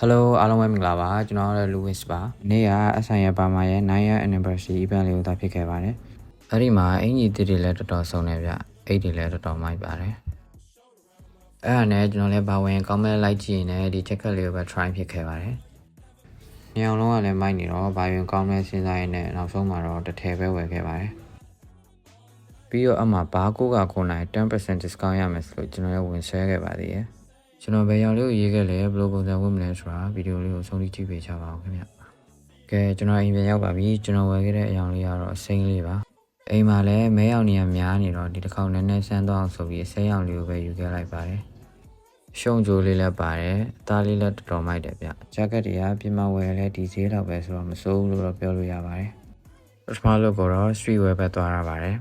Hello အားလုံးပဲမင်္ဂလာပါကျွန်တော်လည်း Louis ပါနေ့ကအဆိုင်ရပါမာရဲ့9 year anniversary event လေးကိုတာဖြစ်ခဲ့ပါတယ်အဲ့ဒီမှာအင်ကြီးတွေလည်းတော်တော်ဆုံးနေဗျအိတ်တွေလည်းတော်တော်မိုက်ပါတယ်အဲ့ဒါနဲ့ကျွန်တော်လည်းဘာဝင်ကောင်းမဲ့လိုက်ကြည့်နေဒီ jacket လေးကိုပဲ try ဖြစ်ခဲ့ပါတယ်ညောင်လုံးကလည်းမိုက်နေတော့ဘာဝင်ကောင်းမဲ့စဉ်းစားရင်းနဲ့နောက်ဆုံးမှာတော့တစ်ထည်ပဲဝယ်ခဲ့ပါတယ်ပြီးတော့အမှဘာကိုကကိုနိုင် 10% discount ရမယ်ဆိုလို့ကျွန်တော်လည်းဝင်ဆွဲခဲ့ပါသေးတယ်ကျွန်တော်ဘယ်ရောင်လေးကိုရေးခဲ့လဲဘယ်လိုပုံစံဝင်မလဲဆိုတာဗီဒီယိုလေးကိုဆုံးဖြတ်ကြည့်ပေးချပါအောင်ခင်ဗျကဲကျွန်တော်အိမ်ပြန်ရောက်ပါပြီကျွန်တော်ဝယ်ခဲ့တဲ့အရောင်လေးကတော့အစိမ်းလေးပါအိမ်မှာလည်းမဲရောင်နေရများနေတော့ဒီတစ်ခေါက်နည်းနည်းဆန်းသွားအောင်ဆိုပြီးအစိမ်းရောင်လေးကိုပဲယူခဲ့လိုက်ပါတယ်ရှုံကြိုးလေးလည်းပါတယ်အသားလေးလည်းတော်တော်မိုက်တယ်ဗျဂျက်ကက်တွေကပြင်မဝယ်လဲဒီဈေးလောက်ပဲဆိုတော့မစိုးဘူးလို့တော့ပြောလို့ရပါတယ်ပထမလို့ကတော့ street wear ပဲသွားရပါတယ်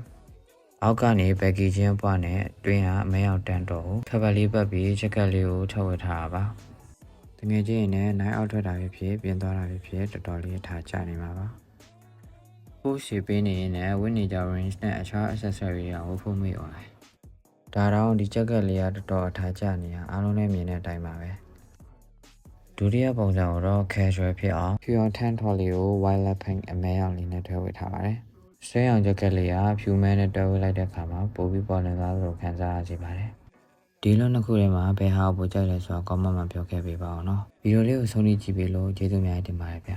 အောက်ကနေ packaging ပွားနဲ့တွင်းကအမဲအောင်တန်းတော့ခပ်ပတ်လေးပတ်ပြီးချက်ကက်လေးကိုထုတ်ဝတ်ထားတာပါတကယ်ချင်းရင်လည်းနိုင်အောက်ထွက်တာဖြစ်ပြင်သွားတာဖြစ်တော်တော်လေးထားချနေမှာပါပို့ရှေ့ပေးနေရင်လည်းဝတ်နေကြ range နဲ့အခြား accessory တွေအောင်ဝတ်ဖို့မေ့သွားတယ်ဒါတော့ဒီချက်ကက်လေးကတော်တော်ထားချနေရအားလုံးလည်းမြင်တဲ့အတိုင်းပါပဲဒုတိယပုံစံကတော့ casual ဖြစ်အောင် pure tan ထော်လေးကို violet pink အမဲအောင်လေးနဲ့ထည့်ဝတ်ထားပါတယ်ဆွဲအောင်ဂျက်ကက်လေးကဖြူမဲနဲ့တွဲဝတ်လိုက်တဲ့အခါမှာပိုပြီးပေါ်လွင်သွားသလိုခံစားရစေပါတယ်ဒီလိုနှစ်ခုထဲမှာဘယ်ဟာကိုပိုကြိုက်လဲဆိုတာ comment မှာပြောခဲ့ပေးပါအောင်နော်ဗီဒီယိုလေးကိုဆုံးဖြတ်ကြည့်ပေးလို့ကျေးဇူးများတင်ပါတယ်ဗျ